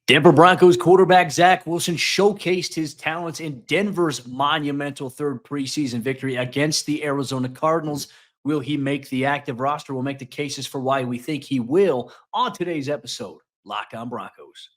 Denver Broncos quarterback Zach Wilson showcased his talents in Denver's monumental third preseason victory against the Arizona Cardinals. Will he make the active roster? We'll make the cases for why we think he will on today's episode. Locked on Broncos.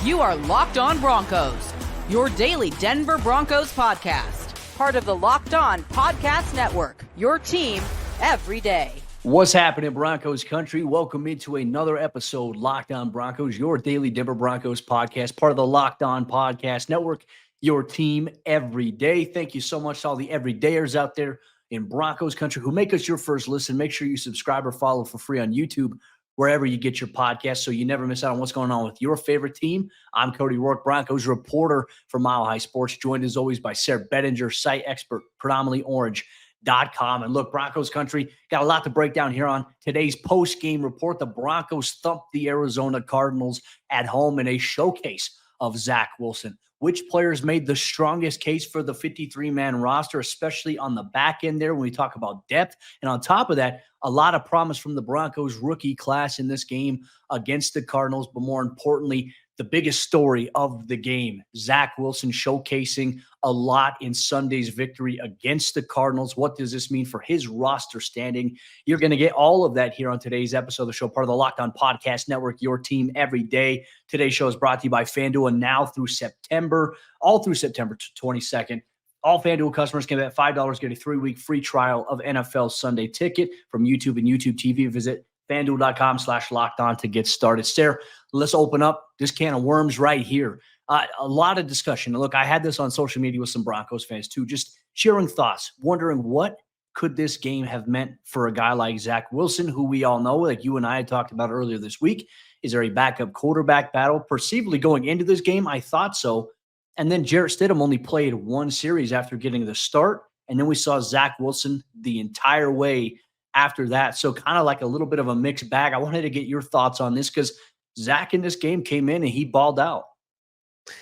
You are Locked on Broncos, your daily Denver Broncos podcast. Part of the Locked on Podcast Network, your team every day. What's happening, Broncos Country? Welcome into another episode, Locked on Broncos, your daily Denver Broncos podcast, part of the Locked on Podcast Network, your team every day. Thank you so much to all the everydayers out there in Broncos Country who make us your first listen. Make sure you subscribe or follow for free on YouTube, wherever you get your podcast, so you never miss out on what's going on with your favorite team. I'm Cody Roark, Broncos reporter for Mile High Sports, joined as always by Sayre Bedinger, site expert, predominantly orange.com. And look, Broncos Country, got a lot to break down here on today's post-game report. The Broncos thumped the Arizona Cardinals at home in a showcase of Zach Wilson. Which players made the strongest case for the 53-man roster, especially on the back end there when we talk about depth? And on top of that, a lot of promise from the Broncos rookie class in this game against the Cardinals. But more importantly, the biggest story of the game, Zach Wilson showcasing a lot in Sunday's victory against the Cardinals. What does this mean for his roster standing? You're going to get all of that here on today's episode of the show, part of the Locked on Podcast Network, your team every day. Today's show is brought to you by FanDuel, and now through September, all through September 22nd, all FanDuel customers can bet $5, get a 3-week free trial of NFL Sunday Ticket from YouTube and YouTube TV. Visit FanDuel.com/lockedon to get started. Sayre, let's open up this can of worms right here. A lot of discussion. Look, I had this on social media with some Broncos fans too, just sharing thoughts, wondering what could this game have meant for a guy like Zach Wilson, who we all know, like you and I had talked about earlier this week. Is there a backup quarterback battle? Perceivably going into this game, I thought so. And then Jarrett Stidham only played one series after getting the start. And then we saw Zach Wilson the entire way after that. So kind of like a little bit of a mixed bag. I wanted to get your thoughts on this because Zach in this game came in and he balled out.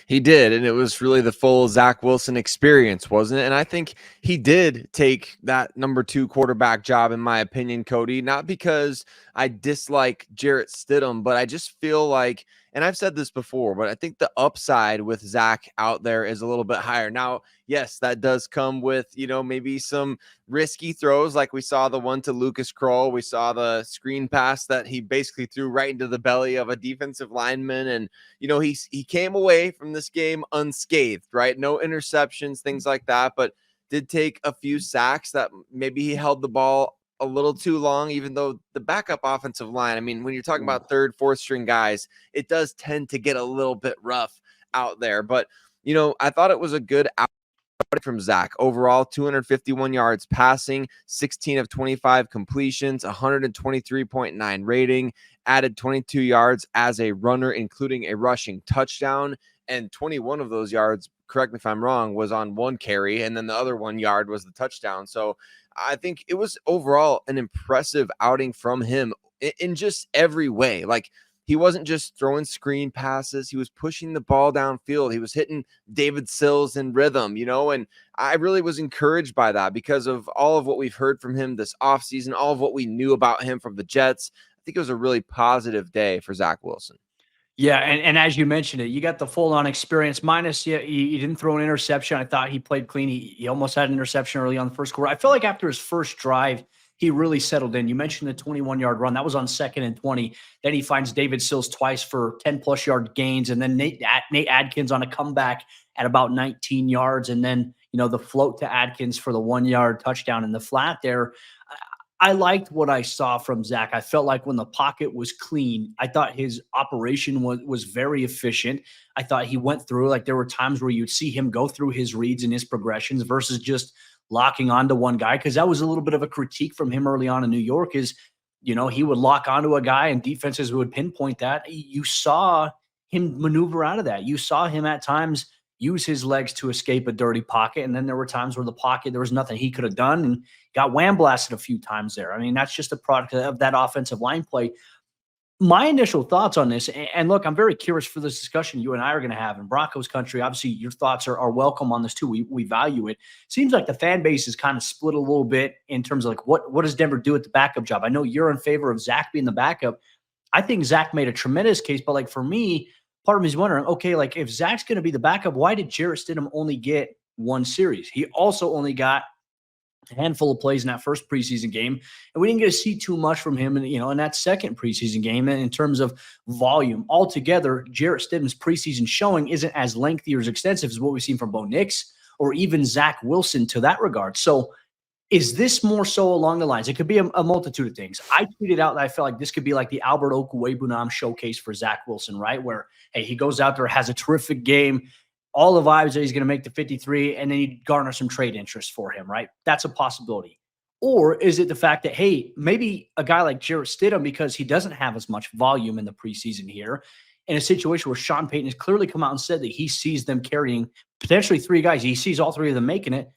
He did, and it was really the full Zach Wilson experience, wasn't it? And I think he did take that number 2 quarterback job, in my opinion, Cody, not because I dislike Jarrett Stidham, but I just feel like, and I've said this before, but I think the upside with Zach out there is a little bit higher. Now, yes, that does come with, maybe some risky throws, like we saw the one to Lucas Kroll. We saw the screen pass that he basically threw right into the belly of a defensive lineman. And, he came away from this game unscathed, right? No interceptions, things like that, but did take a few sacks that maybe he held the ball a little too long, even though the backup offensive line, I mean, when you're talking about 3rd, 4th string guys, it does tend to get a little bit rough out there. But, I thought it was a good out from Zach. Overall, 251 yards passing, 16 of 25 completions, 123.9 rating, added 22 yards as a runner, including a rushing touchdown. And 21 of those yards, correct me if I'm wrong, was on one carry. And then the other 1 yard was the touchdown. So I think it was overall an impressive outing from him in just every way. Like, he wasn't just throwing screen passes. He was pushing the ball downfield. He was hitting David Sills in rhythm, and I really was encouraged by that because of all of what we've heard from him this offseason, all of what we knew about him from the Jets. I think it was a really positive day for Zach Wilson. Yeah, and as you mentioned it, you got the full-on experience. Minus, he didn't throw an interception. I thought he played clean. He almost had an interception early on the first quarter. I feel like after his first drive, he really settled in. You mentioned the 21-yard run. That was on 2nd and 20. Then he finds David Sills twice for 10-plus yard gains, and then Nate Adkins on a comeback at about 19 yards, and then the float to Adkins for the 1-yard touchdown in the flat there. I liked what I saw from Zach. I felt like when the pocket was clean, I thought his operation was very efficient. I thought he went through, like there were times where you'd see him go through his reads and his progressions versus just locking onto one guy, because that was a little bit of a critique from him early on in New York is, he would lock onto a guy and defenses would pinpoint that. You saw him maneuver out of that. You saw him at times use his legs to escape a dirty pocket. And then there were times where the pocket, there was nothing he could have done and got wham blasted a few times there. I mean, that's just a product of that offensive line play. My initial thoughts on this, and look, I'm very curious for this discussion you and I are going to have in Broncos country. Obviously, your thoughts are welcome on this too. We value it. Seems like the fan base is kind of split a little bit in terms of like what does Denver do at the backup job? I know you're in favor of Zach being the backup. I think Zach made a tremendous case, but like for me, part of me is wondering, okay, like if Zach's going to be the backup, why did Jarrett Stidham only get one series? He also only got a handful of plays in that first preseason game, and we didn't get to see too much from him in that second preseason game. And in terms of volume altogether, Jarrett Stidham's preseason showing isn't as lengthy or as extensive as what we've seen from Bo Nix or even Zach Wilson to that regard. So is this more so along the lines? It could be a multitude of things. I tweeted out that I felt like this could be like the Albert Okwuegbunam showcase for Zach Wilson, right? Where, hey, he goes out there, has a terrific game, all the vibes that he's going to make the 53, and then you garner some trade interest for him, right? That's a possibility. Or is it the fact that, hey, maybe a guy like Jarrett Stidham, because he doesn't have as much volume in the preseason here, in a situation where Sean Payton has clearly come out and said that he sees them carrying potentially three guys. He sees all three of them making it.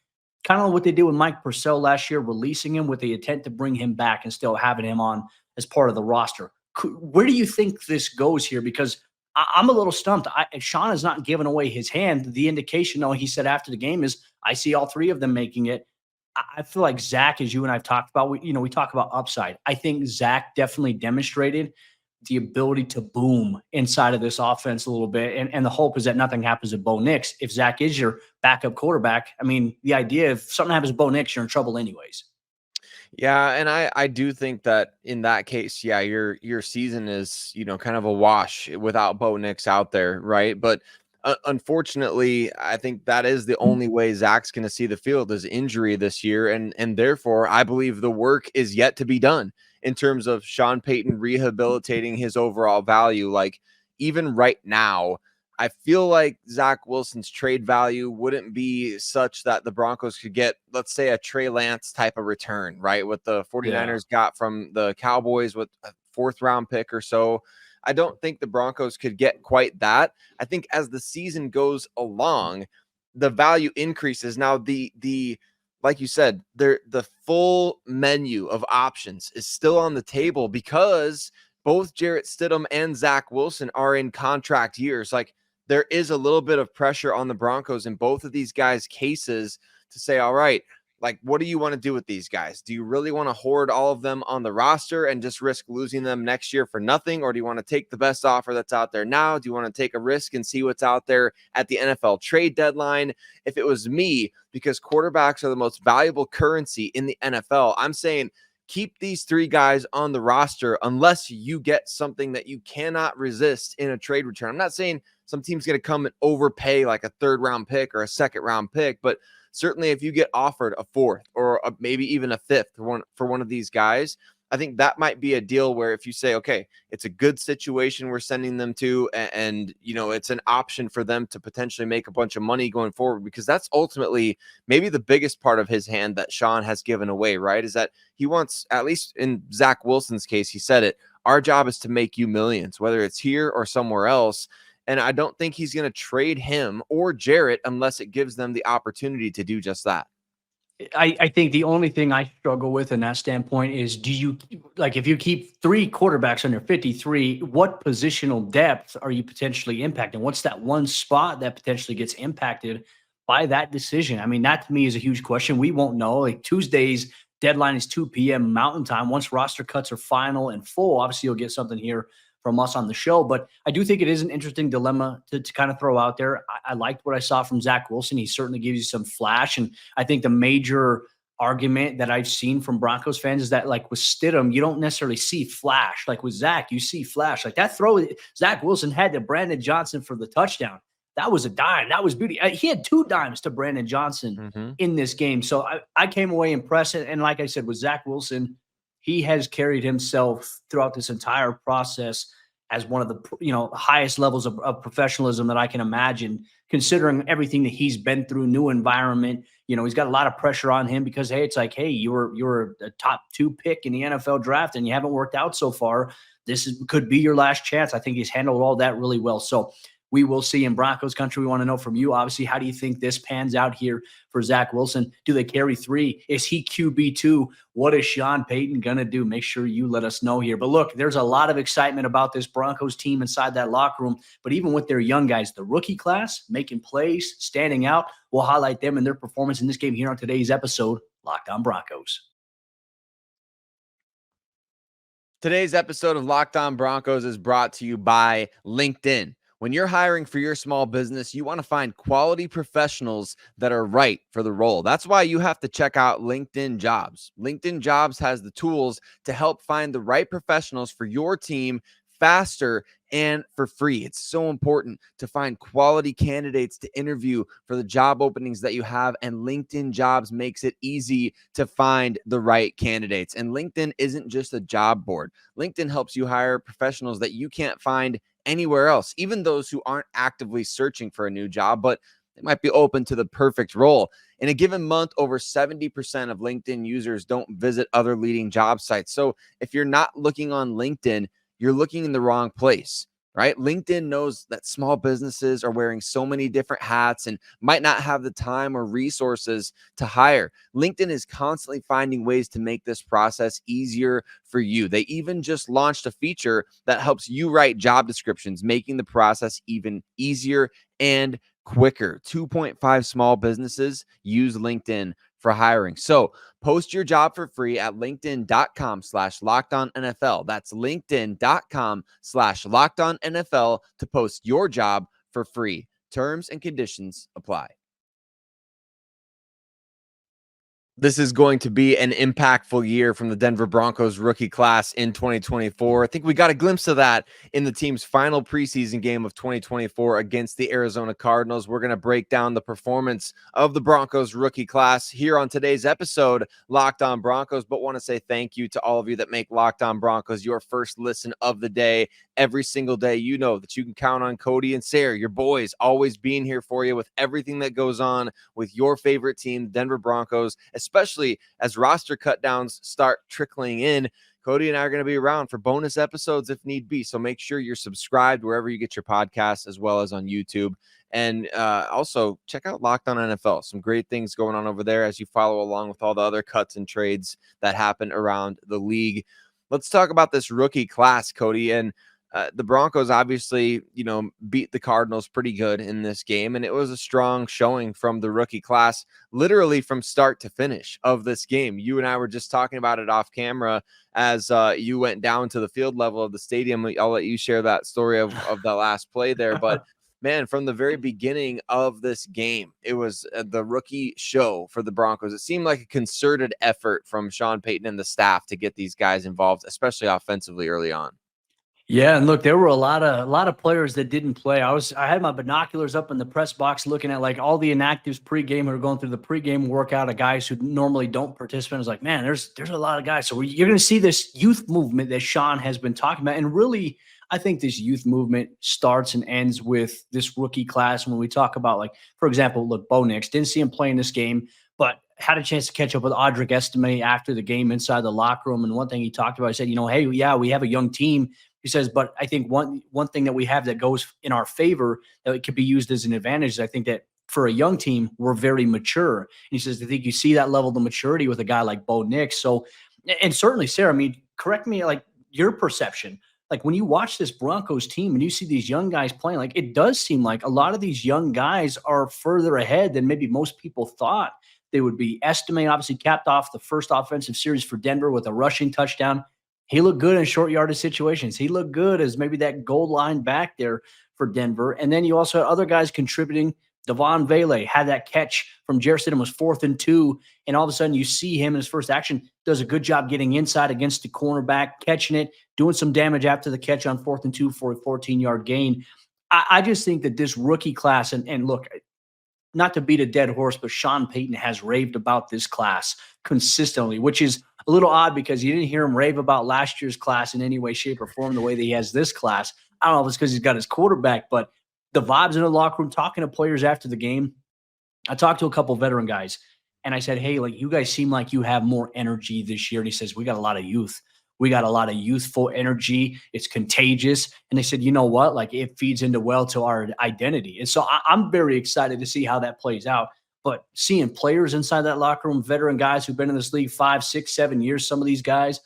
Kind of what they did with Mike Purcell last year, releasing him with the intent to bring him back and still having him on as part of the roster. Where do you think this goes here? Because I'm a little stumped. Sean has not given away his hand. The indication, though, he said after the game is, I see all three of them making it. I feel like Zach, as you and I've talked about, we talk about upside. I think Zach definitely demonstrated the ability to boom inside of this offense a little bit. And the hope is that nothing happens with Bo Nix. If Zach is your backup quarterback, I mean, the idea if something happens with Bo Nix, you're in trouble anyways. Yeah, and I do think that in that case, yeah, your season is, kind of a wash without Bo Nix out there, right? But unfortunately, I think that is the only way Zach's going to see the field is injury this year, and therefore, I believe the work is yet to be done in terms of Sean Payton rehabilitating his overall value. Like even right now, I feel like Zach Wilson's trade value wouldn't be such that the Broncos could get, let's say, a Trey Lance type of return, right? What the 49ers got from the Cowboys with a 4th round pick or so. I don't think the Broncos could get quite that. I think as the season goes along, the value increases. Now, the like you said, the full menu of options is still on the table because both Jarrett Stidham and Zach Wilson are in contract years. Like, there is a little bit of pressure on the Broncos in both of these guys' cases to say, all right, like, what do you want to do with these guys? Do you really want to hoard all of them on the roster and just risk losing them next year for nothing? Or do you want to take the best offer that's out there now? Do you want to take a risk and see what's out there at the NFL trade deadline? If it was me, because quarterbacks are the most valuable currency in the NFL, I'm saying keep these 3 guys on the roster unless you get something that you cannot resist in a trade return. I'm not saying some team's going to come and overpay like a 3rd round pick or a 2nd round pick, but certainly if you get offered a 4th or maybe even a 5th for one of these guys, I think that might be a deal where if you say, okay, it's a good situation we're sending them to, and it's an option for them to potentially make a bunch of money going forward, because that's ultimately maybe the biggest part of his hand that Sean has given away, right? Is that he wants, at least in Zach Wilson's case, he said it, our job is to make you millions, whether it's here or somewhere else. And I don't think he's going to trade him or Jarrett unless it gives them the opportunity to do just that. I think the only thing I struggle with in that standpoint is, do you, like, if you keep 3 quarterbacks under 53, what positional depth are you potentially impacting? What's that one spot that potentially gets impacted by that decision? I mean, that to me is a huge question. We won't know. Like, Tuesday's deadline is 2 p.m. Mountain Time. Once roster cuts are final and full, obviously you'll get something here from us on the show. But I do think it is an interesting dilemma to kind of throw out there. I liked what I saw from Zach Wilson. He certainly gives you some flash. And I think the major argument that I've seen from Broncos fans is that, like with Stidham, you don't necessarily see flash. Like with Zach, you see flash. Like that throw Zach Wilson had to Brandon Johnson for the touchdown. That was a dime. That was beauty. He had 2 dimes to Brandon Johnson in this game. So I came away impressed. And like I said, with Zach Wilson, he has carried himself throughout this entire process as one of the highest levels of professionalism that I can imagine, considering everything that he's been through, new environment. He's got a lot of pressure on him because, hey, it's like, hey, you're a top 2 pick in the NFL draft and you haven't worked out so far. This could be your last chance. I think he's handled all that really well. So we will see. In Broncos country, we want to know from you, obviously, how do you think this pans out here for Zach Wilson? Do they carry 3? Is he QB2? What is Sean Payton going to do? Make sure you let us know here. But look, there's a lot of excitement about this Broncos team inside that locker room. But even with their young guys, the rookie class making plays, standing out, we'll highlight them and their performance in this game here on today's episode, Locked On Broncos. Today's episode of Locked On Broncos is brought to you by LinkedIn. When you're hiring for your small business, you want to find quality professionals that are right for the role. That's why you have to check out LinkedIn Jobs. LinkedIn Jobs has the tools to help find the right professionals for your team faster and for free. It's so important to find quality candidates to interview for the job openings that you have, and LinkedIn Jobs makes it easy to find the right candidates. And LinkedIn isn't just a job board. LinkedIn helps you hire professionals that you can't find anywhere else, even those who aren't actively searching for a new job, but they might be open to the perfect role. In a given month, over 70% of LinkedIn users don't visit other leading job sites. So if you're not looking on LinkedIn, you're looking in the wrong place, right? LinkedIn knows that small businesses are wearing so many different hats and might not have the time or resources to hire. LinkedIn is constantly finding ways to make this process easier for you. They even just launched a feature that helps you write job descriptions, making the process even easier and quicker. 2.5 small businesses use LinkedIn for hiring. So post your job for free at linkedin.com/lockedonnfl. That's linkedin.com/lockedonnfl to post your job for free. Terms and conditions apply. This is going to be an impactful year from the Denver Broncos rookie class in 2024. I think we got a glimpse of that in the team's final preseason game of 2024 against the Arizona Cardinals. We're going to break down the performance of the Broncos rookie class here on today's episode, Locked On Broncos, but want to say thank you to all of you that make Locked On Broncos your first listen of the day. Every single day, you know that you can count on Cody and Sayre, your boys, always being here for you with everything that goes on with your favorite team, Denver Broncos, especially as roster cutdowns start trickling in. Cody and I are going to be around for bonus episodes if need be. So make sure you're subscribed wherever you get your podcasts, as well as on YouTube. And also check out Locked On NFL. Some great things going on over there as you follow along with all the other cuts and trades that happen around the league. Let's talk about this rookie class, Cody. And the Broncos obviously, beat the Cardinals pretty good in this game, and it was a strong showing from the rookie class, literally from start to finish of this game. You and I were just talking about it off camera as you went down to the field level of the stadium. I'll let you share that story of that last play there, but man, from the very beginning of this game, it was the rookie show for the Broncos. It seemed like a concerted effort from Sean Payton and the staff to get these guys involved, especially offensively early on. Yeah, and look, there were a lot of players that didn't play. I had my binoculars up in the press box looking at like all the inactives pregame who are going through the pregame workout of guys who normally don't participate. I was like, man, there's a lot of guys. So you're going to see this youth movement that Sean has been talking about. And really, I think this youth movement starts and ends with this rookie class. When we talk about, like, for example, look, Bo Nix, didn't see him play in this game, but had a chance to catch up with Audric Estime after the game inside the locker room. And one thing he talked about, he said, hey, yeah, we have a young team. He says, but I think one thing that we have that goes in our favor that it could be used as an advantage is I think that for a young team, we're very mature. And he says, I think you see that level of maturity with a guy like Bo Nix. So, and certainly, Sayre, I mean, correct me, like your perception, like when you watch this Broncos team and you see these young guys playing, like it does seem like a lot of these young guys are further ahead than maybe most people thought they would be. Estime obviously capped off the first offensive series for Denver with a rushing touchdown. He looked good in short yardage situations. He looked good as maybe that goal line back there for Denver. And then you also had other guys contributing. Devaughn Vele had that catch from Jerry was 4th and 2. And all of a sudden you see him in his first action, does a good job getting inside against the cornerback, catching it, doing some damage after the catch on 4th and 2 for a 14-yard gain. I just think that this rookie class, and look, not to beat a dead horse, but Sean Payton has raved about this class consistently, which is a little odd because you didn't hear him rave about last year's class in any way, shape, or form the way that he has this class. I don't know if it's because he's got his quarterback, but the vibes in the locker room, talking to players after the game. I talked to a couple veteran guys, and I said, hey, like, you guys seem like you have more energy this year. And he says, we got a lot of youth. We got a lot of youthful energy. It's contagious. And they said, you know what? Like it feeds into well to our identity. And so I'm very excited to see how that plays out. But seeing players inside that locker room, veteran guys who've been in this league 5, 6, 7 years, some of these guys,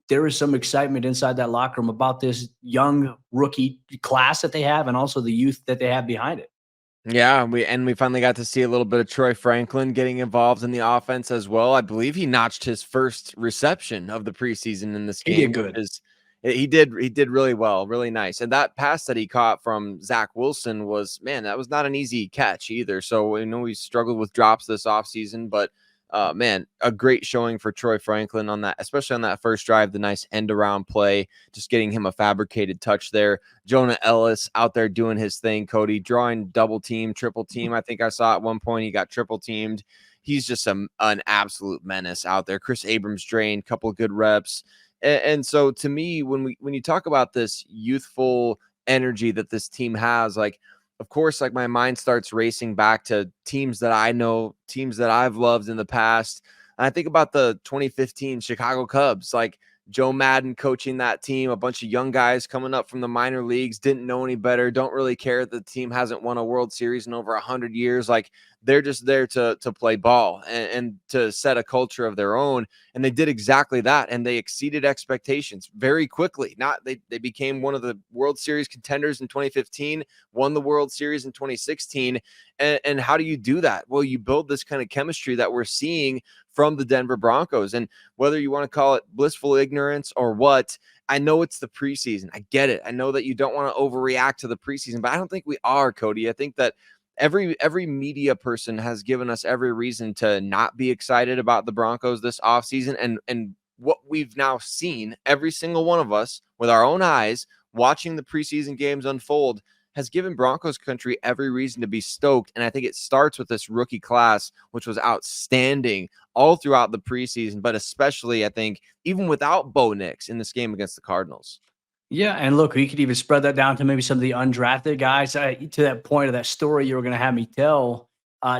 there is some excitement inside that locker room about this young rookie class that they have and also the youth that they have behind it. Yeah, we finally got to see a little bit of Troy Franklin getting involved in the offense as well. I believe he notched his first reception of the preseason in this He game. did good. He did really well, really nice. And that pass that he caught from Zach Wilson was, man, that was not an easy catch either. So we know he struggled with drops this offseason, but man, a great showing for Troy Franklin on that, especially on that first drive, the nice end around play, just getting him a fabricated touch there. Jonah Ellis out there doing his thing, Cody, drawing double team, triple team. I think I saw at one point he got triple teamed. He's just an absolute menace out there. Chris Abrams drained, couple of good reps. And so to me, when you talk about this youthful energy that this team has, like, of course, like my mind starts racing back to teams that I know, teams that I've loved in the past. And I think about the 2015 Chicago Cubs, like Joe Madden coaching that team, a bunch of young guys coming up from the minor leagues, didn't know any better, don't really care that the team hasn't won a World Series in over 100 years. Like they're just there to play ball and to set a culture of their own. And they did exactly that. And they exceeded expectations very quickly. They became one of the World Series contenders in 2015, won the World Series in 2016. And how do you do that? Well, you build this kind of chemistry that we're seeing from the Denver Broncos. And whether you want to call it blissful ignorance or what, I know it's the preseason. I get it. I know that you don't want to overreact to the preseason, but I don't think we are, Cody. I think that every media person has given us every reason to not be excited about the Broncos this offseason. And what we've now seen, every single one of us with our own eyes, watching the preseason games unfold, has given Broncos country every reason to be stoked. And I think it starts with this rookie class, which was outstanding all throughout the preseason, but especially, I think, even without Bo Nix in this game against the Cardinals. Yeah, and look, you could even spread that down to maybe some of the undrafted guys. To that point of that story you were going to have me tell,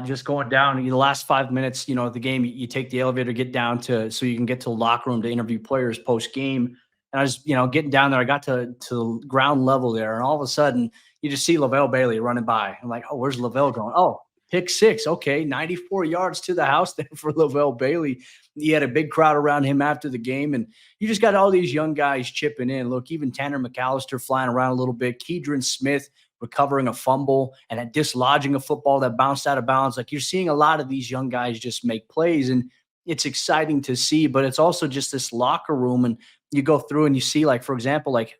just going down in the last 5 minutes, of the game, you take the elevator, get down so you can get to the locker room to interview players post game. And I was, getting down there. I got to the ground level there, and all of a sudden, you just see LaVelle Bailey running by. I'm like, oh, where's LaVelle going? Oh, pick six. Okay, 94 yards to the house there for LaVelle Bailey. He had a big crowd around him after the game, and you just got all these young guys chipping in. Look, even Tanner McAllister flying around a little bit. Keydron Smith recovering a fumble and dislodging a football that bounced out of bounds. Like you're seeing a lot of these young guys just make plays, and it's exciting to see, but it's also just this locker room. And you go through and you see, like, for example, like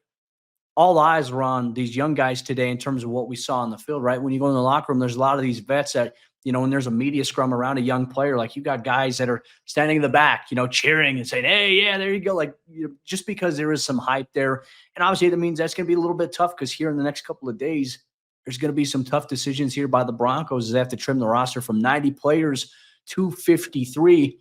all eyes were on these young guys today in terms of what we saw on the field, right? When you go in the locker room, there's a lot of these vets that, when there's a media scrum around a young player, like you got guys that are standing in the back, cheering and saying, hey, yeah, there you go. Like, just because there is some hype there. And obviously that means that's going to be a little bit tough because here in the next couple of days, there's going to be some tough decisions here by the Broncos as they have to trim the roster from 90 players to 53.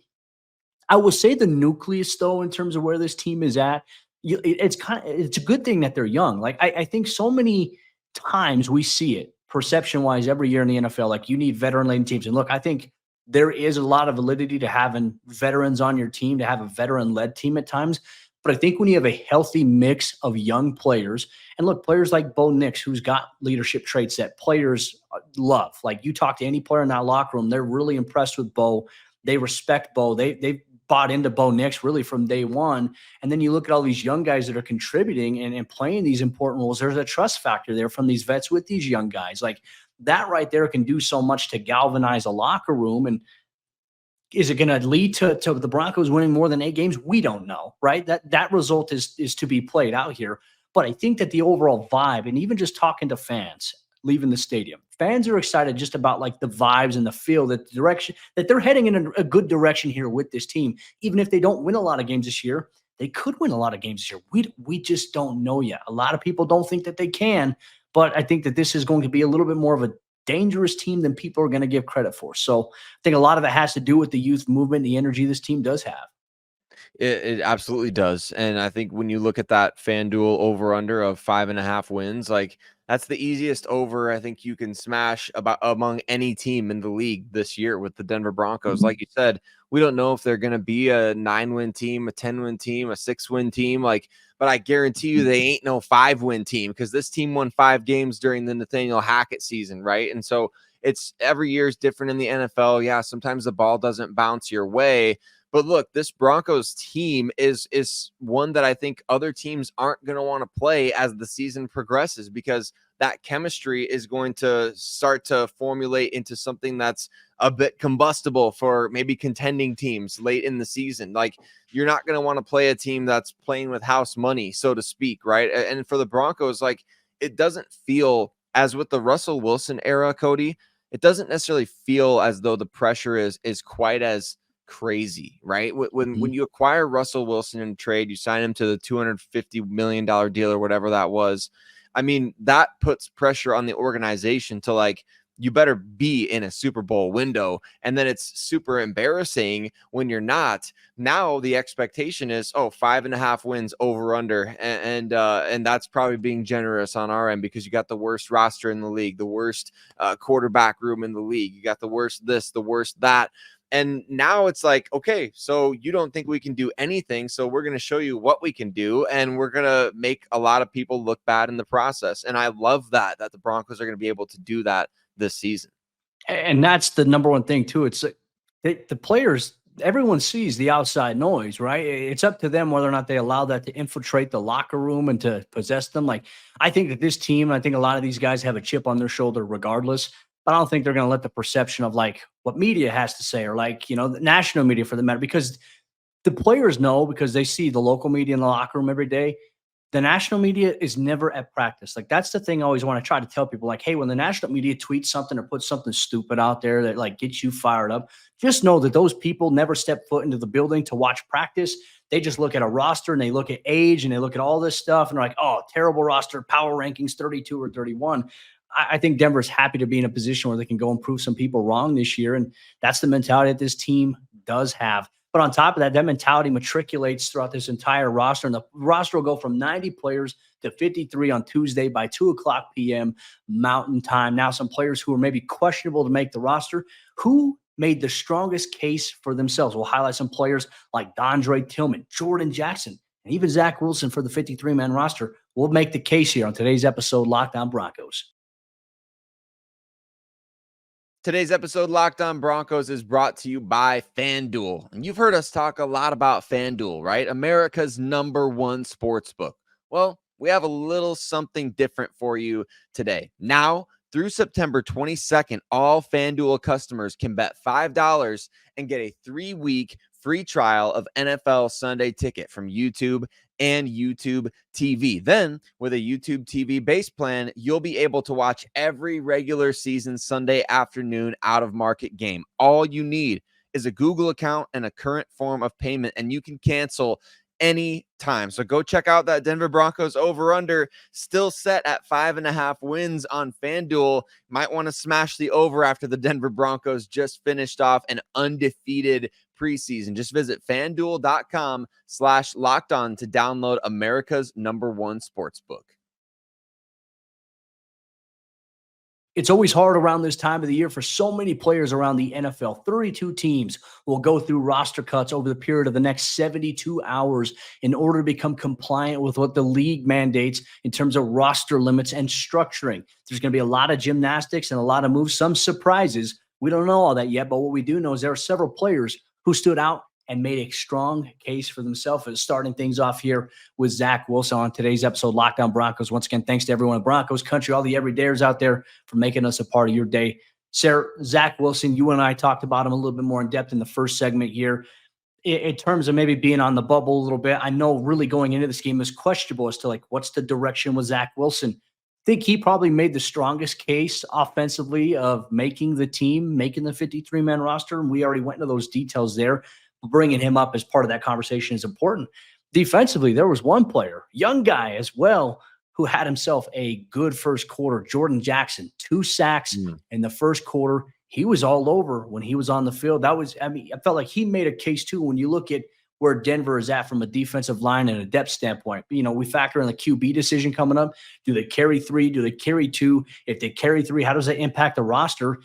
I will say the nucleus, though, in terms of where this team is at, it's a good thing that they're young. Like I think so many times we see it perception wise every year in the NFL, like you need veteran laden teams. And look, I think there is a lot of validity to having veterans on your team, to have a veteran led team at times. But I think when you have a healthy mix of young players, and look, players like Bo Nix, who's got leadership traits that players love. Like you talk to any player in that locker room, they're really impressed with Bo. They respect Bo. They've bought into Bo Nix really from day one. And then you look at all these young guys that are contributing and playing these important roles. There's a trust factor there from these vets with these young guys. Like that right there can do so much to galvanize a locker room. And is it going to lead to the Broncos winning more than 8 games? We don't know, right? That result is to be played out here. But I think that the overall vibe, and even just talking to fans leaving the stadium, fans are excited just about like the vibes and the feel, that the direction that they're heading in a good direction here with this team. Even if they don't win a lot of games this year, they could win a lot of games this year. We just don't know yet. A lot of people don't think that they can, but I think that this is going to be a little bit more of a dangerous team than people are going to give credit for. So I think a lot of it has to do with the youth movement, the energy this team does have. It absolutely does. And I think when you look at that FanDuel over under of 5.5 wins, like That's the easiest over I think you can smash about among any team in the league this year with the Denver Broncos. Like you said, we don't know if they're going to be a 9-win team, a 10-win team, a 6-win team. But I guarantee you they ain't no 5-win team, because this team won 5 games during the Nathaniel Hackett season, right? And so it's every year is different in the NFL. Yeah, sometimes the ball doesn't bounce your way. But look, this Broncos team is one that I think other teams aren't going to want to play as the season progresses, because that chemistry is going to start to formulate into something that's a bit combustible for maybe contending teams late in the season. Like, you're not going to want to play a team that's playing with house money, so to speak, right? And for the Broncos, like, it doesn't feel as with the Russell Wilson era, Cody, it doesn't necessarily feel as though the pressure is quite as crazy, right? When you acquire Russell Wilson in trade, you sign him to the $250 million deal or whatever that was. I mean, that puts pressure on the organization to, like, you better be in a Super Bowl window. And then it's super embarrassing when you're not. Now the expectation is, 5.5 wins over under. And that's probably being generous on our end, because you got the worst roster in the league, the worst quarterback room in the league. You got the worst this, the worst that. And now it's like, okay, so you don't think we can do anything, so we're going to show you what we can do, and we're going to make a lot of people look bad in the process. And I love that the Broncos are going to be able to do that this season. And that's the number one thing too. It's the players, everyone sees the outside noise, right? It's up to them whether or not they allow that to infiltrate the locker room and to possess them. Like, I think that this team, I think a lot of these guys have a chip on their shoulder regardless. But I don't think they're going to let the perception of, like, what media has to say, or, like, the national media for the matter, because the players know, because they see the local media in the locker room every day. The national media is never at practice. Like, that's the thing I always want to try to tell people, like, hey, when the national media tweets something or puts something stupid out there that, like, gets you fired up, just know that those people never step foot into the building to watch practice. They just look at a roster and they look at age and they look at all this stuff and they're like, oh, terrible roster, power rankings 32 or 31. I think Denver's happy to be in a position where they can go and prove some people wrong this year. And that's the mentality that this team does have. But on top of that, that mentality matriculates throughout this entire roster. And the roster will go from 90 players to 53 on Tuesday by 2:00 p.m. Mountain Time. Now, some players who are maybe questionable to make the roster, who made the strongest case for themselves. We'll highlight some players like Dondre Tillman, Jordan Jackson, and even Zach Wilson for the 53-man roster. We'll make the case here on today's episode, Locked On Broncos. Today's episode, Locked On Broncos, is brought to you by FanDuel. And you've heard us talk a lot about FanDuel, right? America's #1 sportsbook. Well, we have a little something different for you today. Now, through September 22nd, all FanDuel customers can bet $5 and get a 3-week free trial of NFL Sunday Ticket from YouTube and YouTube TV. Then, with a YouTube TV base plan, you'll be able to watch every regular season Sunday afternoon out-of-market game. All you need is a Google account and a current form of payment, and you can cancel any time. So go check out that Denver Broncos over-under, still set at 5.5 wins on FanDuel. Might want to smash the over after the Denver Broncos just finished off an undefeated preseason. Just visit FanDuel.com/lockedon to download America's #1 sportsbook. It's always hard around this time of the year for so many players around the NFL. 32 teams will go through roster cuts over the period of the next 72 hours in order to become compliant with what the league mandates in terms of roster limits and structuring. There's going to be a lot of gymnastics and a lot of moves, some surprises. We don't know all that yet, but what we do know is there are several players who stood out and made a strong case for themselves. And starting things off here with Zach Wilson on today's episode, Locked On Broncos. Once again, thanks to everyone at Broncos Country, all the everydayers out there for making us a part of your day. Sayre, Zach Wilson, you and I talked about him a little bit more in depth in the first segment here. In terms of maybe being on the bubble a little bit, I know really going into this game is questionable as to, like, what's the direction with Zach Wilson. I think he probably made the strongest case offensively of making the team, making the 53-man roster, and we already went into those details there. Bringing him up as part of that conversation is important. Defensively, there was one player, young guy as well, who had himself a good first quarter. Jordan Jackson, 2 sacks in the first quarter. He was all over when he was on the field. I felt like he made a case too. When you look at where Denver is at from a defensive line and a depth standpoint. We factor in the QB decision coming up. Do they carry 3? Do they carry 2? If they carry 3, how does that impact the roster?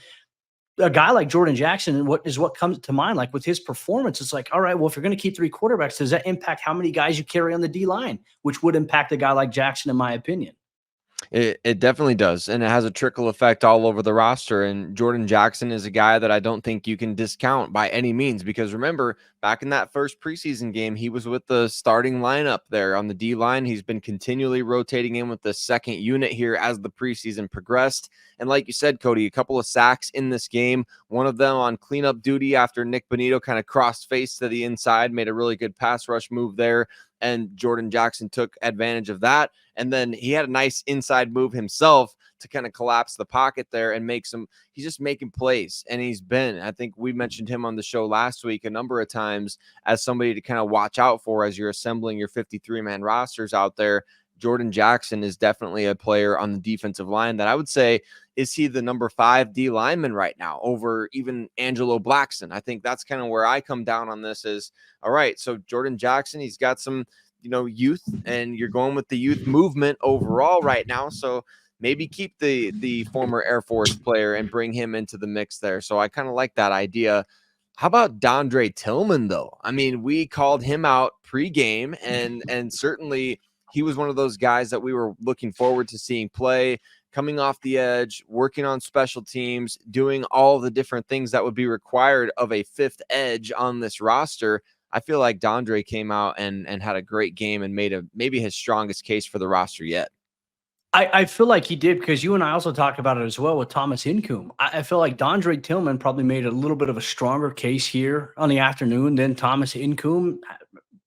A guy like Jordan Jackson, what comes to mind, like with his performance, it's like, all right, well, if you're going to keep 3 quarterbacks, does that impact how many guys you carry on the D line, which would impact a guy like Jackson, in my opinion? It definitely does, and it has a trickle effect all over the roster. And Jordan Jackson is a guy that I don't think you can discount by any means, because remember, back in that first preseason game, he was with the starting lineup there on the D line. He's been continually rotating in with the second unit here as the preseason progressed. And like you said, Cody, a couple of sacks in this game, one of them on cleanup duty after Nick Bonito kind of crossed face to the inside, made a really good pass rush move there. And Jordan Jackson took advantage of that. And then he had a nice inside move himself to kind of collapse the pocket there and he's just making plays. And I think we mentioned him on the show last week a number of times as somebody to kind of watch out for as you're assembling your 53-man rosters out there. Jordan Jackson is definitely a player on the defensive line that I would say, is he the number 5 D lineman right now over even Angelo Blackson? I think that's kind of where I come down on this is, all right, so Jordan Jackson, he's got some, youth, and you're going with the youth movement overall right now. So maybe keep the former Air Force player and bring him into the mix there. So I kind of like that idea. How about Dondre Tillman, though? I mean, we called him out pregame, and certainly he was one of those guys that we were looking forward to seeing play, coming off the edge, working on special teams, doing all the different things that would be required of a 5th edge on this roster. I feel like Dondre came out and had a great game and made maybe his strongest case for the roster yet. I feel like he did, because you and I also talked about it as well with Thomas Incoom. I feel like Dondre Tillman probably made a little bit of a stronger case here on the afternoon than Thomas Incoom.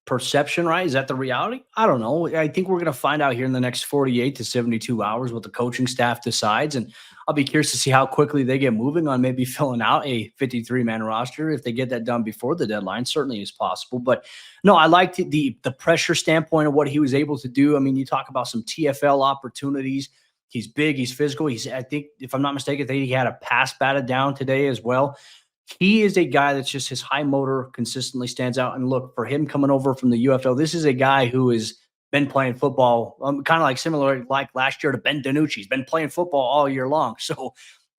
Perception, right? Is that the reality? I don't know. I think we're going to find out here in the next 48 to 72 hours what the coaching staff decides. And I'll be curious to see how quickly they get moving on maybe filling out a 53-man roster. If they get that done before the deadline, certainly is possible. But no, I liked the pressure standpoint of what he was able to do. I mean, you talk about some TFL opportunities. He's big, he's physical. I think, if I'm not mistaken, I think he had a pass batted down today as well. He is a guy that's just, his high motor consistently stands out. And look, for him coming over from the UFL, this is a guy who has been playing football, kind of like similar like last year to Ben DiNucci. He's been playing football all year long. So,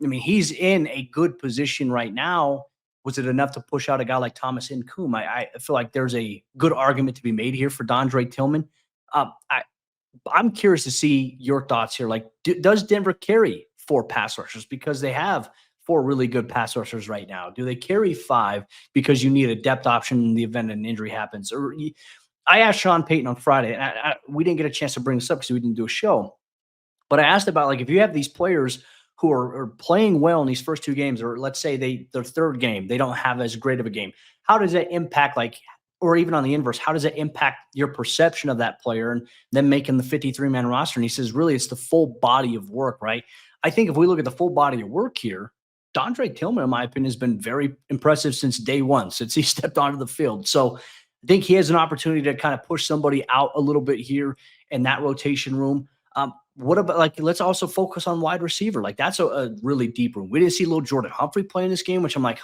I mean, he's in a good position right now. Was it enough to push out a guy like Thomas Incoom? I feel like there's a good argument to be made here for Dondre Tillman. I'm curious to see your thoughts here. Like, does Denver carry 4 pass rushers because they have 4 really good pass rushers right now? Do they carry 5 because you need a depth option in the event an injury happens? Or I asked Sean Payton on Friday, and we didn't get a chance to bring this up because we didn't do a show. But I asked about, like, if you have these players who are playing well in these first 2 games, or let's say their 3rd game, they don't have as great of a game. How does that impact, like, or even on the inverse, how does it impact your perception of that player and then making the 53-man roster? And he says, really, it's the full body of work, right? I think if we look at the full body of work here, Dondre Tillman, in my opinion, has been very impressive since day one, since he stepped onto the field. So I think he has an opportunity to kind of push somebody out a little bit here in that rotation room. What about, like, let's also focus on wide receiver. Like, that's a really deep room. We didn't see little Jordan Humphrey play in this game, which I'm like,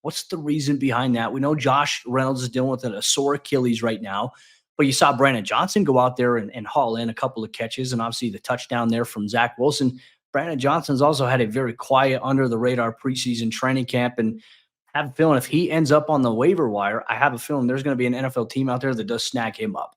what's the reason behind that? We know Josh Reynolds is dealing with a sore Achilles right now, but you saw Brandon Johnson go out there and haul in a couple of catches, and obviously the touchdown there from Zach Wilson. Brandon Johnson's also had a very quiet, under-the-radar preseason training camp, and I have a feeling if he ends up on the waiver wire, I have a feeling there's going to be an NFL team out there that does snag him up.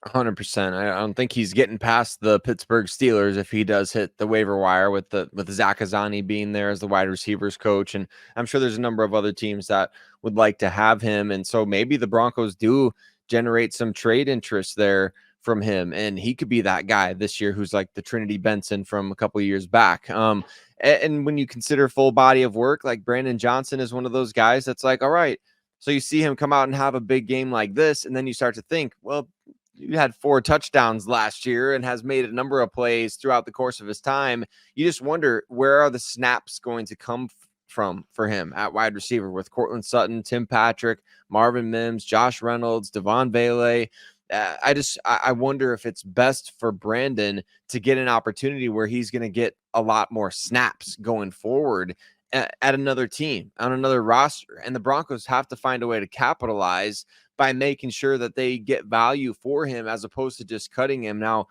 100%. I don't think he's getting past the Pittsburgh Steelers if he does hit the waiver wire with Zach Azzani being there as the wide receivers coach. And I'm sure there's a number of other teams that would like to have him. And so maybe the Broncos do generate some trade interest there from him, and he could be that guy this year who's like the Trinity Benson from a couple of years back. And when you consider full body of work, like Brandon Johnson is one of those guys that's like, all right, so you see him come out and have a big game like this, and then you start to think, well, you had 4 touchdowns last year and has made a number of plays throughout the course of his time. You just wonder, where are the snaps going to come from for him at wide receiver with Cortland Sutton, Tim Patrick, Marvin Mims, Josh Reynolds, Devaughn Vele? I wonder if it's best for Brandon to get an opportunity where he's going to get a lot more snaps going forward at another team, on another roster. And the Broncos have to find a way to capitalize by making sure that they get value for him as opposed to just cutting him. Now,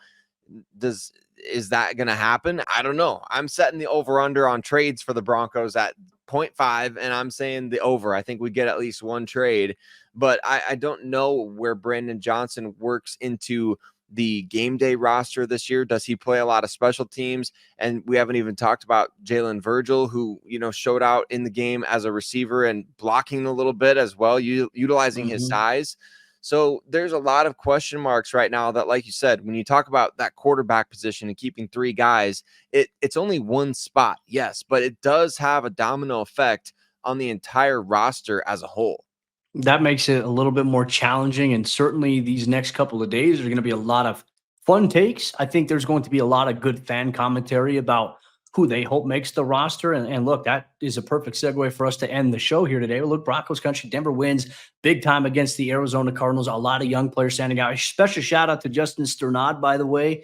is that going to happen? I don't know. I'm setting the over under on trades for the Broncos at 0.5, and I'm saying the over. I think we get at least one trade, but I don't know where Brandon Johnson works into the game day roster this year. Does he play a lot of special teams? And we haven't even talked about Jalen Virgil, who, showed out in the game as a receiver and blocking a little bit as well, utilizing his size. So there's a lot of question marks right now that, like you said, when you talk about that quarterback position and keeping 3 guys, it's only one spot, yes, but it does have a domino effect on the entire roster as a whole. That makes it a little bit more challenging, and certainly these next couple of days are going to be a lot of fun takes. I think there's going to be a lot of good fan commentary about who they hope makes the roster. And look, that is a perfect segue for us to end the show here today. Look, Broncos Country, Denver wins big time against the Arizona Cardinals. A lot of young players standing out. A special shout out to Justin Sternad, by the way.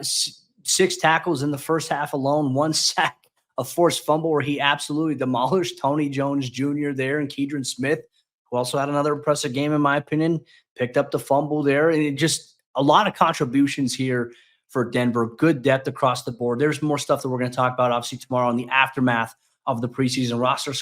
6 tackles in the first half alone, 1 sack, a forced fumble where he absolutely demolished Tony Jones Jr. there, and Keidron Smith, who also had another impressive game, in my opinion, picked up the fumble there. And it just a lot of contributions here for Denver. Good depth across the board. There's more stuff that we're going to talk about, obviously, tomorrow in the aftermath of the preseason roster.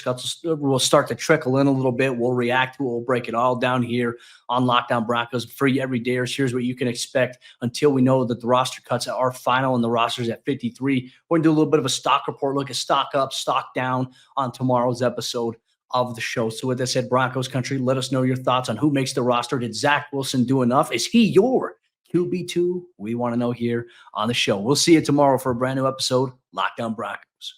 Will start to trickle in a little bit. We'll react to it. We'll break it all down here on Lockdown Broncos. Free every day. Here's what you can expect until we know that the roster cuts are final and the roster's at 53. We're going to do a little bit of a stock report, look at stock up, stock down on tomorrow's episode of the show. So with that said, Broncos Country, let us know your thoughts on who makes the roster. Did Zach Wilson do enough? Is he your QB2? We want to know here on the show. We'll see you tomorrow for a brand new episode, Lockdown Broncos.